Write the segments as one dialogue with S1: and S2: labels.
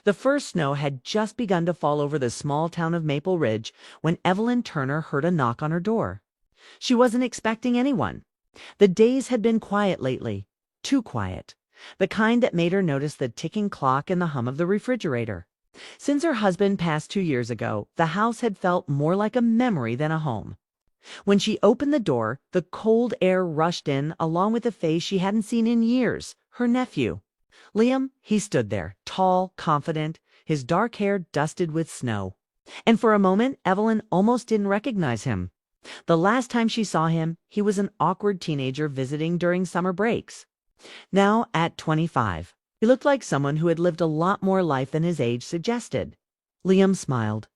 S1: The first snow had just begun to fall over the small town of Maple Ridge when Evelyn Turner heard a knock on her door. She wasn't expecting anyone. The days had been quiet lately, too quiet, the kind that made her notice the ticking clock and the hum of the refrigerator. Since her husband passed 2 years ago, the house had felt more like a memory than a home. When she opened the door, the cold air rushed in along with a face she hadn't seen in years, her nephew. Liam, he stood there, tall, confident, his dark hair dusted with snow. And for a moment, Evelyn almost didn't recognize him. The last time she saw him, he was an awkward teenager visiting during summer breaks. Now, at 25, he looked like someone who had lived a lot more life than his age suggested. Liam smiled.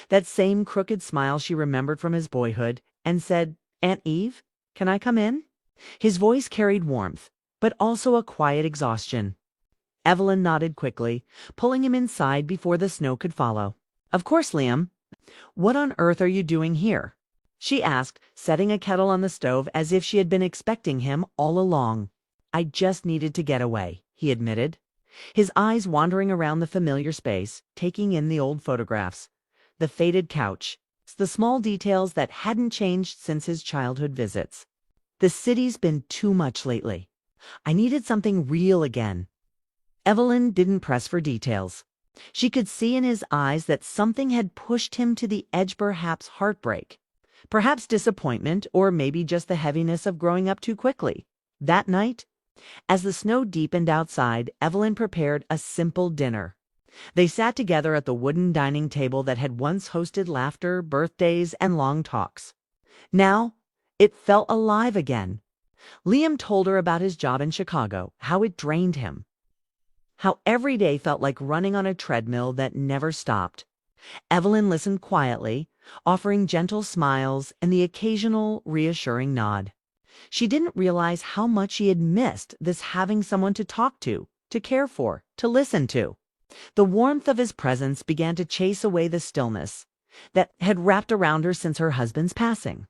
S1: That same crooked smile she remembered from his boyhood, and said, "Aunt Eve, can I come in?" His voice carried warmth, but also a quiet exhaustion. Evelyn nodded quickly, pulling him inside before the snow could follow. "Of course, Liam. What on earth are you doing here?" she asked, setting a kettle on the stove as if she had been expecting him all along. "I just needed to get away," he admitted, his eyes wandering around the familiar space, taking in the old photographs, the faded couch, the small details that hadn't changed since his childhood visits. "The city's been too much lately. I needed something real again." Evelyn didn't press for details. She could see in his eyes that something had pushed him to the edge, perhaps heartbreak, perhaps disappointment, or maybe just the heaviness of growing up too quickly. That night, as the snow deepened outside, Evelyn prepared a simple dinner. They sat together at the wooden dining table that had once hosted laughter, birthdays, and long talks. Now, it felt alive again. Liam told her about his job in Chicago, how it drained him, how every day felt like running on a treadmill that never stopped. Evelyn listened quietly, offering gentle smiles and the occasional reassuring nod. She didn't realize how much she had missed this having someone to talk to care for, to listen to. The warmth of his presence began to chase away the stillness that had wrapped around her since her husband's passing.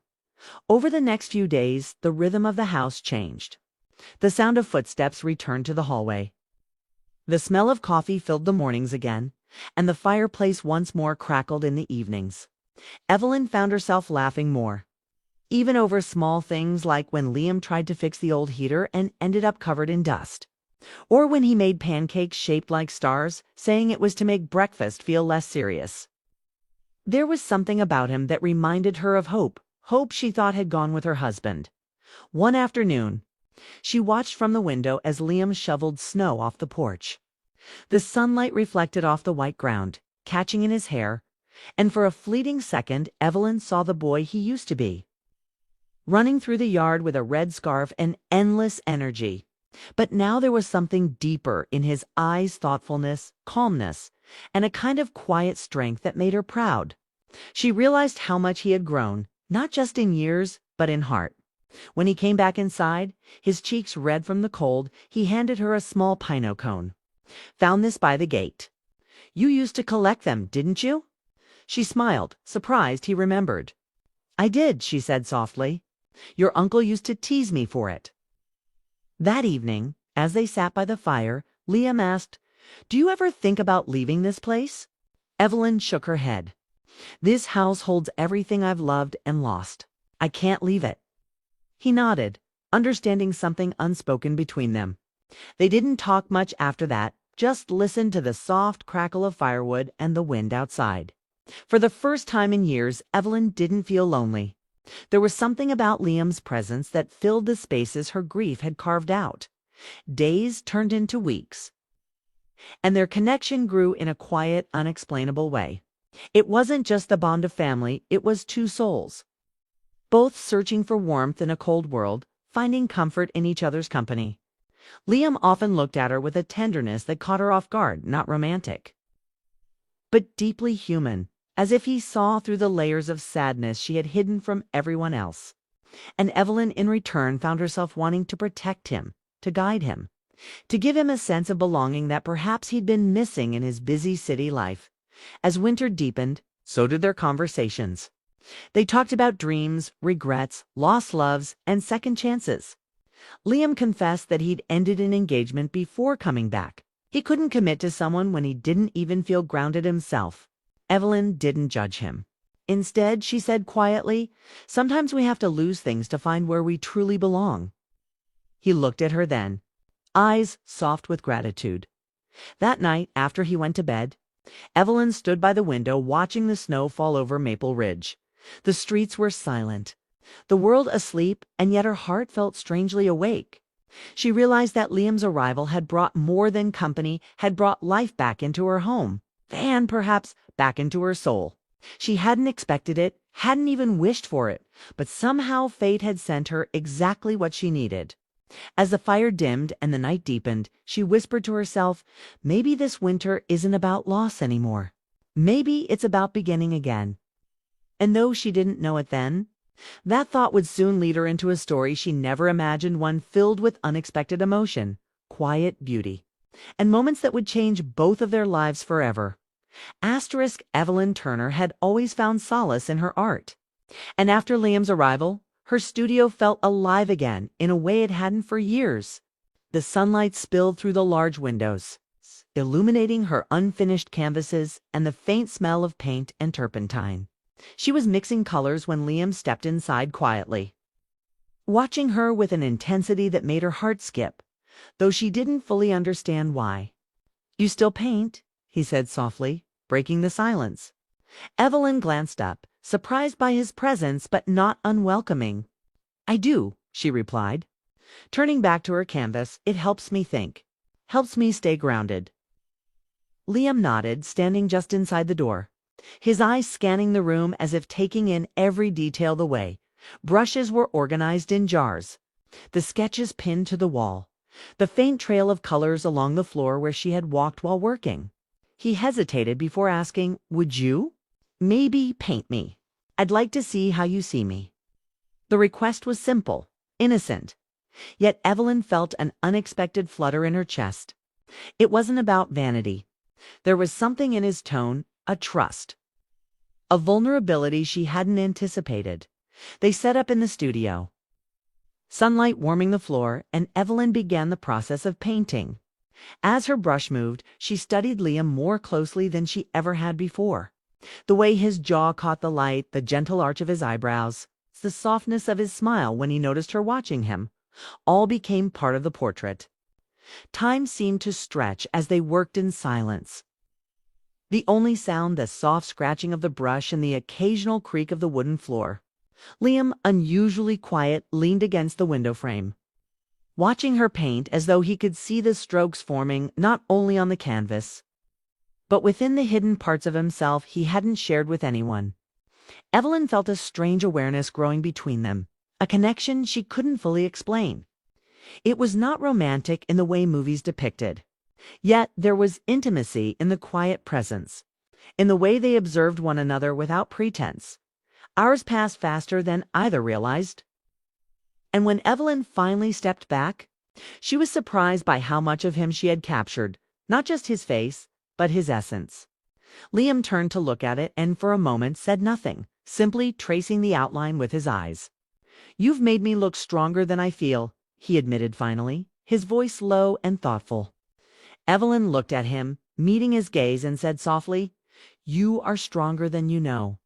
S1: Over the next few days, the rhythm of the house changed. The sound of footsteps returned to the hallway. The smell of coffee filled the mornings again, and the fireplace once more crackled in the evenings. Evelyn found herself laughing more, even over small things like when Liam tried to fix the old heater and ended up covered in dust, or when he made pancakes shaped like stars, saying it was to make breakfast feel less serious. There was something about him that reminded her of hope she thought had gone with her husband. One afternoon, she watched from the window as Liam shoveled snow off the porch. The sunlight reflected off the white ground, catching in his hair, and for a fleeting second Evelyn saw the boy he used to be, running through the yard with a red scarf and endless energy. But now there was something deeper in his eyes, thoughtfulness, calmness, and a kind of quiet strength that made her proud. She realized how much he had grown, not just in years, but in heart. When he came back inside, his cheeks red from the cold, he handed her a small pino cone. "Found this by the gate. You used to collect them, didn't you?" She smiled, surprised he remembered. "I did," she said softly. "Your uncle used to tease me for it." That evening, as they sat by the fire, Liam asked, "Do you ever think about leaving this place?" Evelyn shook her head. "This house holds everything I've loved and lost. I can't leave it." He nodded, understanding something unspoken between them. They didn't talk much after that, just listened to the soft crackle of firewood and the wind outside. For the first time in years, Evelyn didn't feel lonely. There was something about Liam's presence that filled the spaces her grief had carved out. Days turned into weeks, and their connection grew in a quiet, unexplainable way. It wasn't just the bond of family, it was two souls, both searching for warmth in a cold world, finding comfort in each other's company. Liam often looked at her with a tenderness that caught her off guard, not romantic, but deeply human, as if he saw through the layers of sadness she had hidden from everyone else. And Evelyn, in return, found herself wanting to protect him, to guide him, to give him a sense of belonging that perhaps he'd been missing in his busy city life. As winter deepened, so did their conversations. They talked about dreams, regrets, lost loves, and second chances. Liam confessed that he'd ended an engagement before coming back, He couldn't commit to someone when he didn't even feel grounded himself. Evelyn didn't judge him. Instead, she said quietly, "Sometimes we have to lose things to find where we truly belong." He looked at her then, eyes soft with gratitude. That night, after he went to bed, Evelyn stood by the window watching the snow fall over Maple Ridge. The streets were silent, the world asleep, and yet her heart felt strangely awake. She realized that Liam's arrival had brought more than company, had brought life back into her home, and perhaps back into her soul. She hadn't expected it, hadn't even wished for it, but somehow fate had sent her exactly what she needed. As the fire dimmed and the night deepened, she whispered to herself, maybe this winter isn't about loss anymore. Maybe it's about beginning again. And though she didn't know it then, that thought would soon lead her into a story she never imagined, one filled with unexpected emotion, quiet beauty, and moments that would change both of their lives forever. Evelyn Turner had always found solace in her art. And after Liam's arrival, her studio felt alive again in a way it hadn't for years. The sunlight spilled through the large windows, illuminating her unfinished canvases and the faint smell of paint and turpentine. She was mixing colors when Liam stepped inside quietly, watching her with an intensity that made her heart skip, though she didn't fully understand why. "You still paint?" he said softly, breaking the silence. Evelyn glanced up, surprised by his presence but not unwelcoming. "I do," she replied. Turning back to her canvas, "It helps me think. Helps me stay grounded." Liam nodded, standing just inside the door, his eyes scanning the room as if taking in every detail the way. Brushes were organized in jars, the sketches pinned to the wall, the faint trail of colors along the floor where she had walked while working. He hesitated before asking, "Would you?" "Maybe paint me. I'd like to see how you see me." The request was simple, innocent, yet Evelyn felt an unexpected flutter in her chest. It wasn't about vanity. There was something in his tone, a trust, a vulnerability she hadn't anticipated. They set up in the studio, sunlight warming the floor, and Evelyn began the process of painting. As her brush moved, she studied Liam more closely than she ever had before. The way his jaw caught the light, the gentle arch of his eyebrows, the softness of his smile when he noticed her watching him, all became part of the portrait. Time seemed to stretch as they worked in silence. The only sound, the soft scratching of the brush and the occasional creak of the wooden floor. Liam, unusually quiet, leaned against the window frame, watching her paint as though he could see the strokes forming not only on the canvas, but within the hidden parts of himself he hadn't shared with anyone. Evelyn felt a strange awareness growing between them, a connection she couldn't fully explain. It was not romantic in the way movies depicted. Yet there was intimacy in the quiet presence, in the way they observed one another without pretense. Hours passed faster than either realized. And when Evelyn finally stepped back, she was surprised by how much of him she had captured, not just his face, but his essence. Liam turned to look at it and for a moment said nothing, simply tracing the outline with his eyes. "You've made me look stronger than I feel," he admitted finally, his voice low and thoughtful. Evelyn looked at him, meeting his gaze, and said softly, "You are stronger than you know.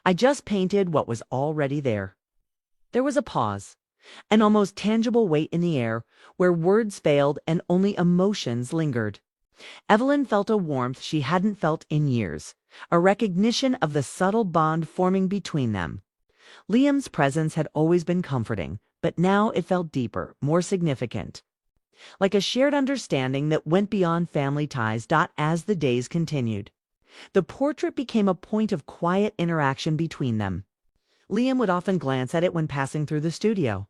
S1: I just painted what was already there." There was a pause, an almost tangible weight in the air, where words failed and only emotions lingered. Evelyn felt a warmth she hadn't felt in years, a recognition of the subtle bond forming between them. Liam's presence had always been comforting, but now it felt deeper, more significant, like a shared understanding that went beyond family ties. As the days continued, the portrait became a point of quiet interaction between them. Liam would often glance at it when passing through the studio,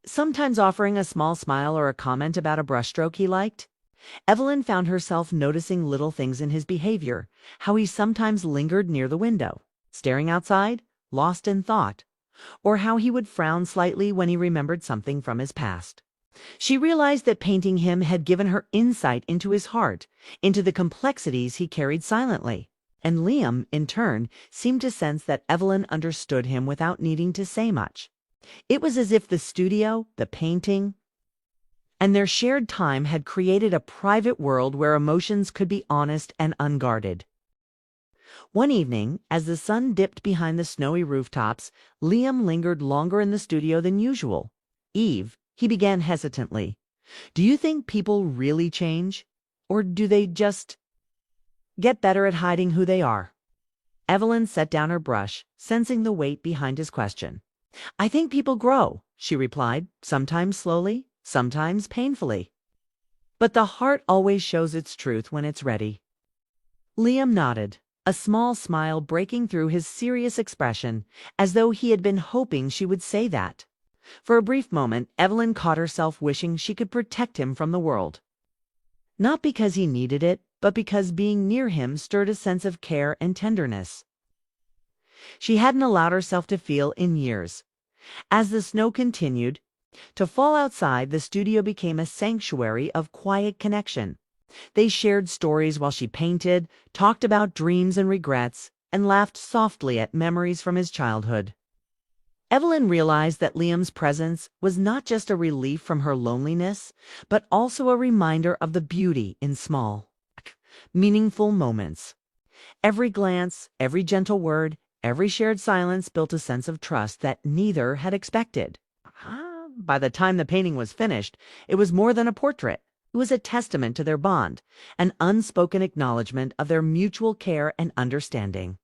S1: sometimes offering a small smile or a comment about a brushstroke he liked. Evelyn found herself noticing little things in his behavior, how he sometimes lingered near the window, staring outside, lost in thought, or how he would frown slightly when he remembered something from his past. She realized that painting him had given her insight into his heart, into the complexities he carried silently. And Liam, in turn, seemed to sense that Evelyn understood him without needing to say much. It was as if the studio, the painting, and their shared time had created a private world where emotions could be honest and unguarded. One evening, as the sun dipped behind the snowy rooftops, Liam lingered longer in the studio than usual. "Eve," he began hesitantly, "do you think people really change? Or do they just get better at hiding who they are?" Evelyn set down her brush, sensing the weight behind his question. "I think people grow," she replied, "sometimes slowly, sometimes painfully. But the heart always shows its truth when it's ready." Liam nodded, a small smile breaking through his serious expression, as though he had been hoping she would say that. For a brief moment, Evelyn caught herself wishing she could protect him from the world. Not because he needed it, but because being near him stirred a sense of care and tenderness she hadn't allowed herself to feel in years. As the snow continued to fall outside, the studio became a sanctuary of quiet connection. They shared stories while she painted, talked about dreams and regrets, and laughed softly at memories from his childhood. Evelyn realized that Liam's presence was not just a relief from her loneliness, but also a reminder of the beauty in small, meaningful moments. Every glance, every gentle word, every shared silence built a sense of trust that neither had expected. By the time the painting was finished, it was more than a portrait. It was a testament to their bond, an unspoken acknowledgement of their mutual care and understanding.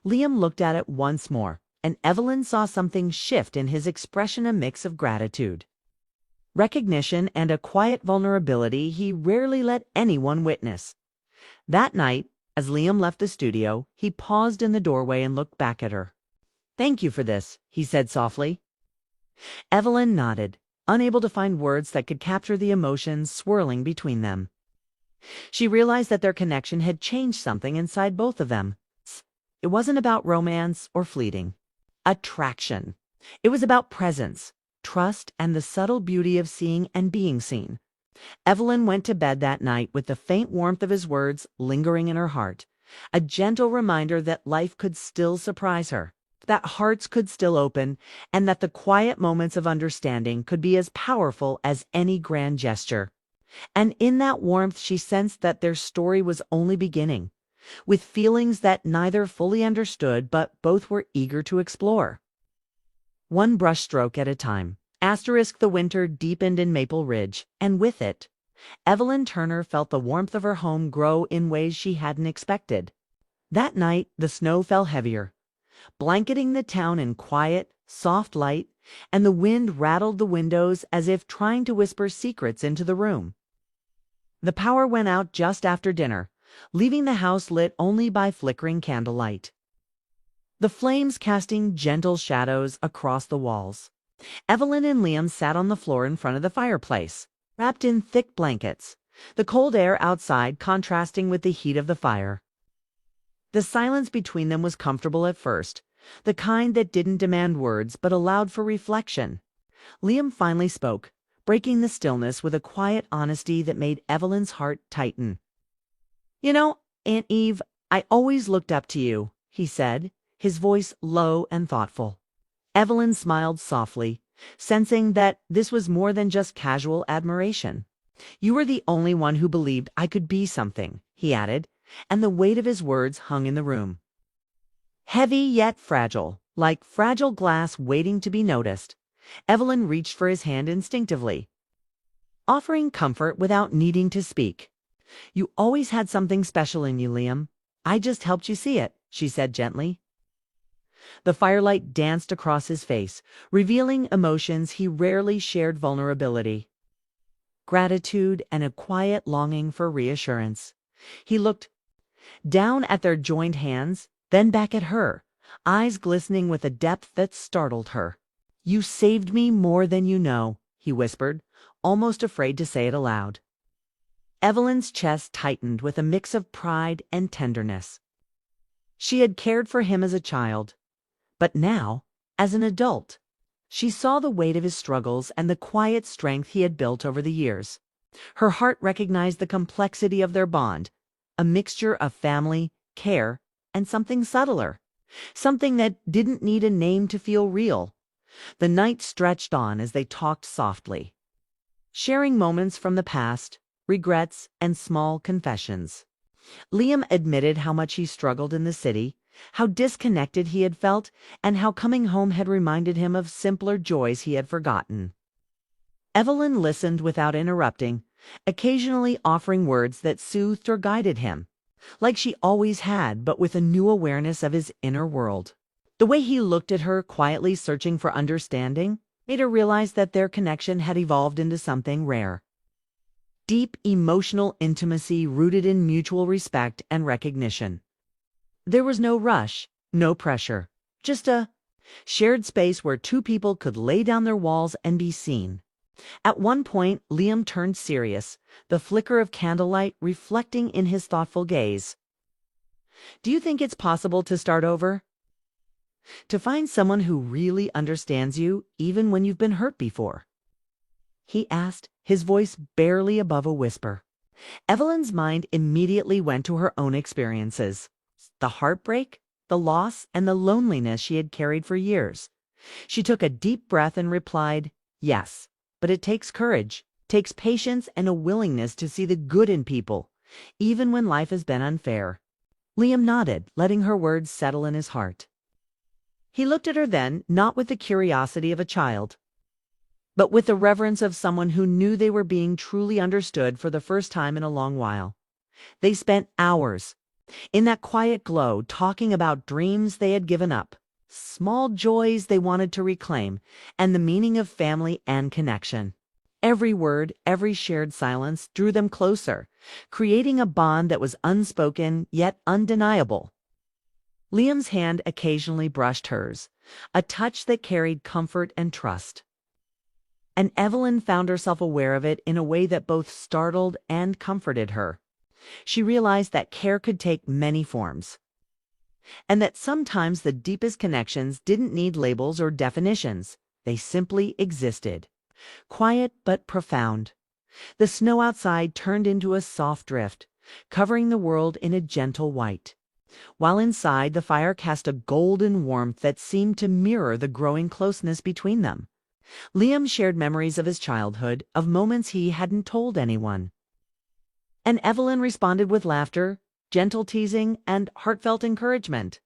S1: Liam looked at it once more, and Evelyn saw something shift in his expression, a mix of gratitude, recognition, and a quiet vulnerability he rarely let anyone witness. That night, as Liam left the studio, he paused in the doorway and looked back at her. "Thank you for this," he said softly. Evelyn nodded, unable to find words that could capture the emotions swirling between them. She realized that their connection had changed something inside both of them. It wasn't about romance or fleeting attraction. It was about presence, trust, and the subtle beauty of seeing and being seen. Evelyn went to bed that night with the faint warmth of his words lingering in her heart, a gentle reminder that life could still surprise her, that hearts could still open, and that the quiet moments of understanding could be as powerful as any grand gesture. And in that warmth she sensed that their story was only beginning, with feelings that neither fully understood but both were eager to explore. One brushstroke at a time. The winter deepened in Maple Ridge, and with it, Evelyn Turner felt the warmth of her home grow in ways she hadn't expected. That night, the snow fell heavier, blanketing the town in quiet, soft light, and the wind rattled the windows as if trying to whisper secrets into the room. The power went out just after dinner, leaving the house lit only by flickering candlelight, the flames casting gentle shadows across the walls. Evelyn and Liam sat on the floor in front of the fireplace, wrapped in thick blankets, the cold air outside contrasting with the heat of the fire. The silence between them was comfortable at first, the kind that didn't demand words but allowed for reflection. Liam finally spoke, breaking the stillness with a quiet honesty that made Evelyn's heart tighten. "You know, Aunt Eve, I always looked up to you," he said, his voice low and thoughtful. Evelyn smiled softly, sensing that this was more than just casual admiration. "You were the only one who believed I could be something," he added, and the weight of his words hung in the room. Heavy yet fragile, like fragile glass waiting to be noticed. Evelyn reached for his hand instinctively, offering comfort without needing to speak. "You always had something special in you, Liam. I just helped you see it," she said gently. The firelight danced across his face, revealing emotions he rarely shared: vulnerability, gratitude, and a quiet longing for reassurance. He looked down at their joined hands, then back at her, eyes glistening with a depth that startled her. "You saved me more than you know," he whispered, almost afraid to say it aloud. Evelyn's chest tightened with a mix of pride and tenderness. She had cared for him as a child, but now, as an adult, she saw the weight of his struggles and the quiet strength he had built over the years. Her heart recognized the complexity of their bond, a mixture of family, care, and something subtler, something that didn't need a name to feel real. The night stretched on as they talked softly. sharing moments from the past, regrets, and small confessions. Liam admitted how much he struggled in the city, how disconnected he had felt, and how coming home had reminded him of simpler joys he had forgotten. Evelyn listened without interrupting, occasionally offering words that soothed or guided him, like she always had, but with a new awareness of his inner world. The way he looked at her, quietly searching for understanding, made her realize that their connection had evolved into something rare. Deep emotional intimacy rooted in mutual respect and recognition. There was no rush, no pressure, just a shared space where two people could lay down their walls and be seen. At one point, Liam turned serious, the flicker of candlelight reflecting in his thoughtful gaze. "Do you think it's possible to start over? To find someone who really understands you, even when you've been hurt before?" he asked, his voice barely above a whisper. Evelyn's mind immediately went to her own experiences. The heartbreak, the loss, and the loneliness she had carried for years. She took a deep breath and replied, "Yes, but it takes courage, takes patience, and a willingness to see the good in people, even when life has been unfair." Liam nodded, letting her words settle in his heart. He looked at her then, not with the curiosity of a child, but with the reverence of someone who knew they were being truly understood for the first time in a long while. They spent hours in that quiet glow, talking about dreams they had given up, small joys they wanted to reclaim, and the meaning of family and connection. Every word, every shared silence drew them closer, creating a bond that was unspoken yet undeniable. Liam's hand occasionally brushed hers, a touch that carried comfort and trust. And Evelyn found herself aware of it in a way that both startled and comforted her. She realized that care could take many forms, and that sometimes the deepest connections didn't need labels or definitions. They simply existed, quiet but profound. The snow outside turned into a soft drift, covering the world in a gentle white, while inside the fire cast a golden warmth that seemed to mirror the growing closeness between them. Liam shared memories of his childhood, of moments he hadn't told anyone. And Evelyn responded with laughter, gentle teasing, and heartfelt encouragement.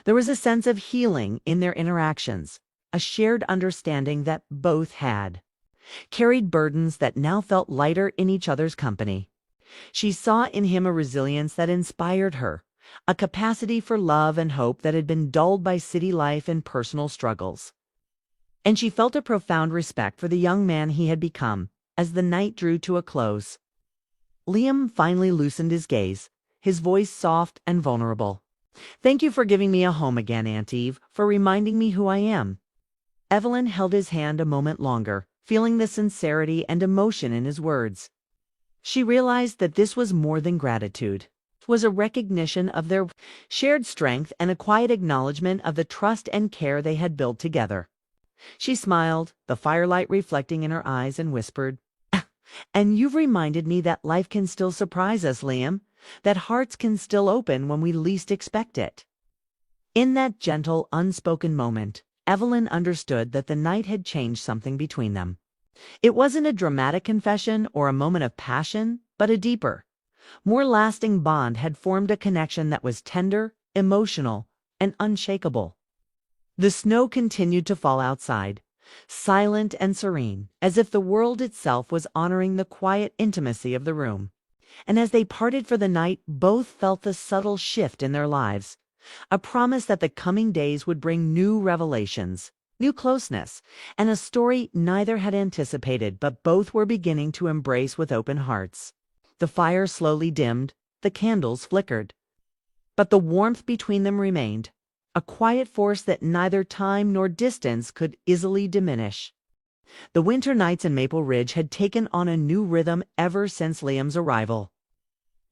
S1: There was a sense of healing in their interactions, a shared understanding that both had carried burdens that now felt lighter in each other's company. She saw in him a resilience that inspired her, a capacity for love and hope that had been dulled by city life and personal struggles. And she felt a profound respect for the young man he had become as the night drew to a close. Liam finally loosened his gaze, his voice soft and vulnerable. "Thank you for giving me a home again, Aunt Eve, for reminding me who I am." Evelyn held his hand a moment longer, feeling the sincerity and emotion in his words. She realized that this was more than gratitude. It was a recognition of their shared strength and a quiet acknowledgement of the trust and care they had built together. She smiled, the firelight reflecting in her eyes, and whispered, "And you've reminded me that life can still surprise us, Liam, that hearts can still open when we least expect it." In that gentle, unspoken moment, Evelyn understood that the night had changed something between them. It wasn't a dramatic confession or a moment of passion, but a deeper, more lasting bond had formed, a connection that was tender, emotional, and unshakable. The snow continued to fall outside, silent and serene, as if the world itself was honoring the quiet intimacy of the room. And as they parted for the night, both felt the subtle shift in their lives, a promise that the coming days would bring new revelations, new closeness, and a story neither had anticipated, but both were beginning to embrace with open hearts. The fire slowly dimmed, the candles flickered, but the warmth between them remained, a quiet force that neither time nor distance could easily diminish. The winter nights in Maple Ridge had taken on a new rhythm ever since Liam's arrival.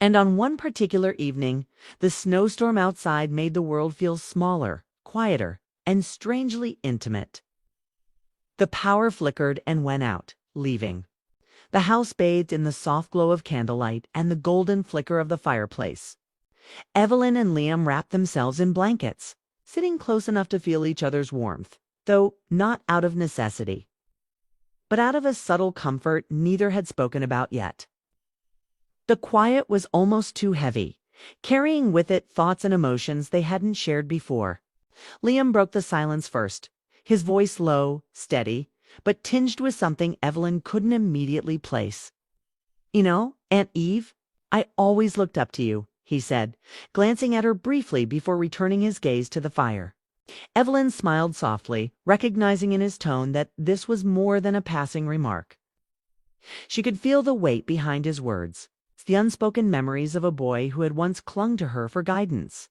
S1: And on one particular evening, the snowstorm outside made the world feel smaller, quieter, and strangely intimate. The power flickered and went out, leaving the house bathed in the soft glow of candlelight and the golden flicker of the fireplace. Evelyn and Liam wrapped themselves in blankets, sitting close enough to feel each other's warmth, though not out of necessity. but out of a subtle comfort neither had spoken about yet. The quiet was almost too heavy, carrying with it thoughts and emotions they hadn't shared before. Liam broke the silence first, his voice low, steady, but tinged with something Evelyn couldn't immediately place. "You know, Aunt Eve, I always looked up to you," he said, glancing at her briefly before returning his gaze to the fire. Evelyn smiled softly, recognizing in his tone that this was more than a passing remark. She could feel the weight behind his words, the unspoken memories of a boy who had once clung to her for guidance,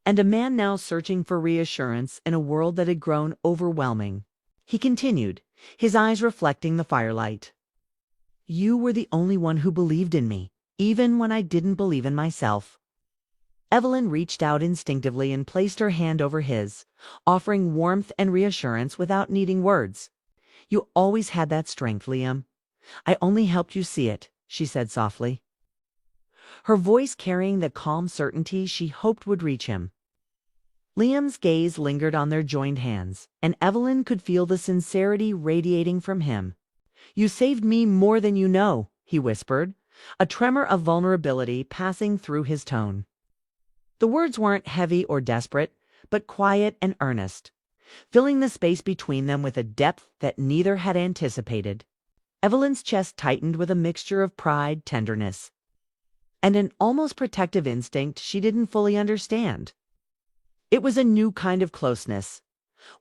S1: and a man now searching for reassurance in a world that had grown overwhelming. He continued, his eyes reflecting the firelight. "You were the only one who believed in me, even when I didn't believe in myself." Evelyn reached out instinctively and placed her hand over his, offering warmth and reassurance without needing words. "You always had that strength, Liam. I only helped you see it," she said softly, her voice carrying the calm certainty she hoped would reach him. Liam's gaze lingered on their joined hands, and Evelyn could feel the sincerity radiating from him. "You saved me more than you know," he whispered, a tremor of vulnerability passing through his tone. The words weren't heavy or desperate, but quiet and earnest, filling the space between them with a depth that neither had anticipated. Evelyn's chest tightened with a mixture of pride, tenderness, and an almost protective instinct she didn't fully understand. It was a new kind of closeness,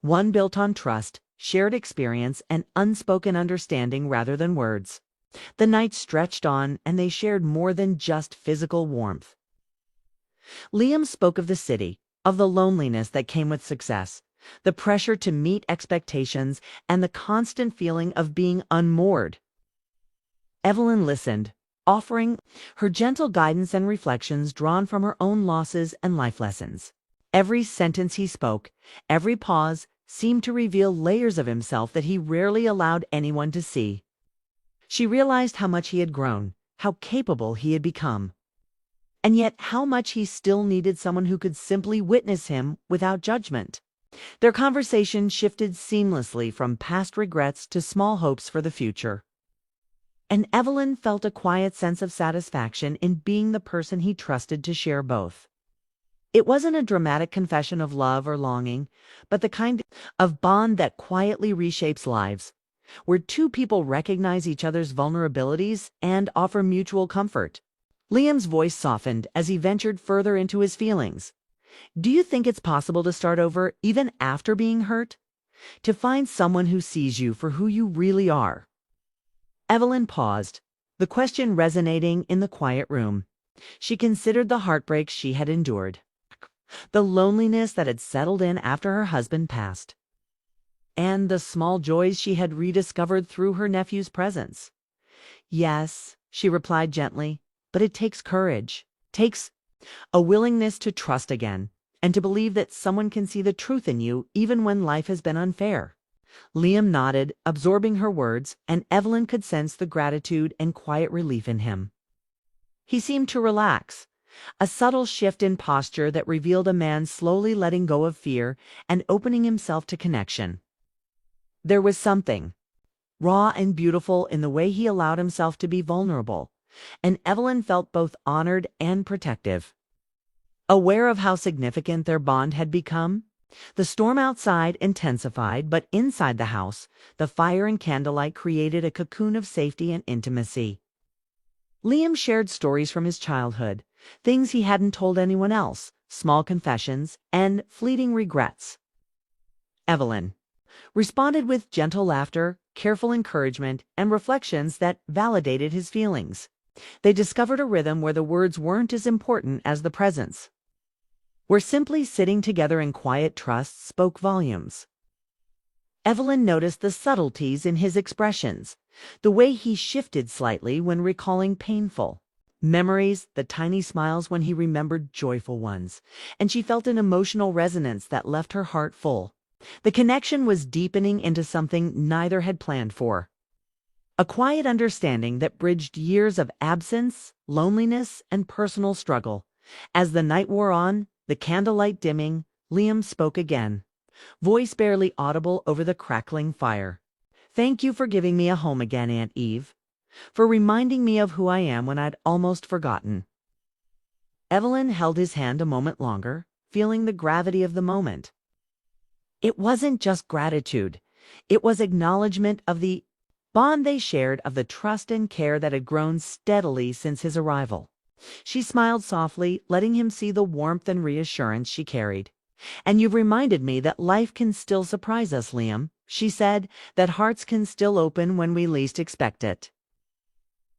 S1: one built on trust, shared experience, and unspoken understanding rather than words. The night stretched on, and they shared more than just physical warmth. Liam spoke of the city, of the loneliness that came with success, the pressure to meet expectations, and the constant feeling of being unmoored. Evelyn listened, offering her gentle guidance and reflections drawn from her own losses and life lessons. Every sentence he spoke, every pause, seemed to reveal layers of himself that he rarely allowed anyone to see. She realized how much he had grown, how capable he had become, and yet how much he still needed someone who could simply witness him without judgment. Their conversation shifted seamlessly from past regrets to small hopes for the future, and Evelyn felt a quiet sense of satisfaction in being the person he trusted to share both. It wasn't a dramatic confession of love or longing, but the kind of bond that quietly reshapes lives, where two people recognize each other's vulnerabilities and offer mutual comfort. Liam's voice softened as he ventured further into his feelings. "Do you think it's possible to start over even after being hurt? To find someone who sees you for who you really are?" Evelyn paused, the question resonating in the quiet room. She considered the heartbreaks she had endured, the loneliness that had settled in after her husband passed, and the small joys she had rediscovered through her nephew's presence. "Yes," she replied gently, "but it takes courage, takes a willingness to trust again, and to believe that someone can see the truth in you even when life has been unfair." Liam nodded, absorbing her words, and Evelyn could sense the gratitude and quiet relief in him. He seemed to relax, a subtle shift in posture that revealed a man slowly letting go of fear and opening himself to connection. There was something raw and beautiful in the way he allowed himself to be vulnerable, and Evelyn felt both honored and protective. Aware of how significant their bond had become, the storm outside intensified, but inside the house, the fire and candlelight created a cocoon of safety and intimacy. Liam shared stories from his childhood, things he hadn't told anyone else, small confessions, and fleeting regrets. Evelyn responded with gentle laughter, careful encouragement, and reflections that validated his feelings. They discovered a rhythm where the words weren't as important as the presence, where simply sitting together in quiet trust spoke volumes. Evelyn noticed the subtleties in his expressions, the way he shifted slightly when recalling painful memories, the tiny smiles when he remembered joyful ones, and she felt an emotional resonance that left her heart full. The connection was deepening into something neither had planned for, a quiet understanding that bridged years of absence, loneliness, and personal struggle. As the night wore on, the candlelight dimming, Liam spoke again, voice barely audible over the crackling fire. Thank you for giving me a home again, Aunt Eve. For reminding me of who I am when I'd almost forgotten. Evelyn held his hand a moment longer, feeling the gravity of the moment. It wasn't just gratitude. It was acknowledgement of the bond they shared, of the trust and care that had grown steadily since his arrival. She smiled softly, letting him see the warmth and reassurance she carried. "And you've reminded me that life can still surprise us, Liam," she said, "that hearts can still open when we least expect it."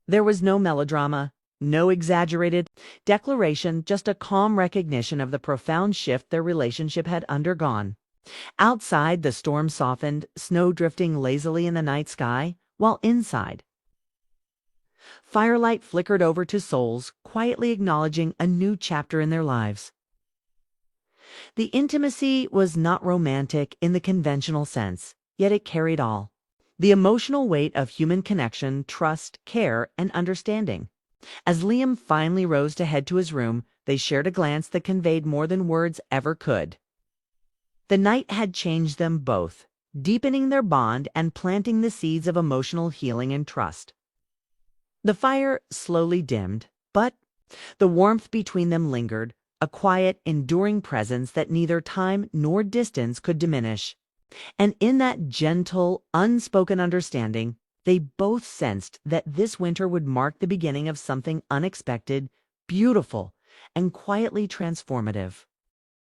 S1: There was no melodrama, no exaggerated declaration, just a calm recognition of the profound shift their relationship had undergone. Outside, the storm softened, snow drifting lazily in the night sky, while inside, firelight flickered over to souls, quietly acknowledging a new chapter in their lives. The intimacy was not romantic in the conventional sense, yet it carried all. The emotional weight of human connection, trust, care, and understanding. As Liam finally rose to head to his room, they shared a glance that conveyed more than words ever could. The night had changed them both, deepening their bond and planting the seeds of emotional healing and trust. The fire slowly dimmed, but the warmth between them lingered, a quiet, enduring presence that neither time nor distance could diminish. And in that gentle, unspoken understanding, they both sensed that this winter would mark the beginning of something unexpected, beautiful, and quietly transformative.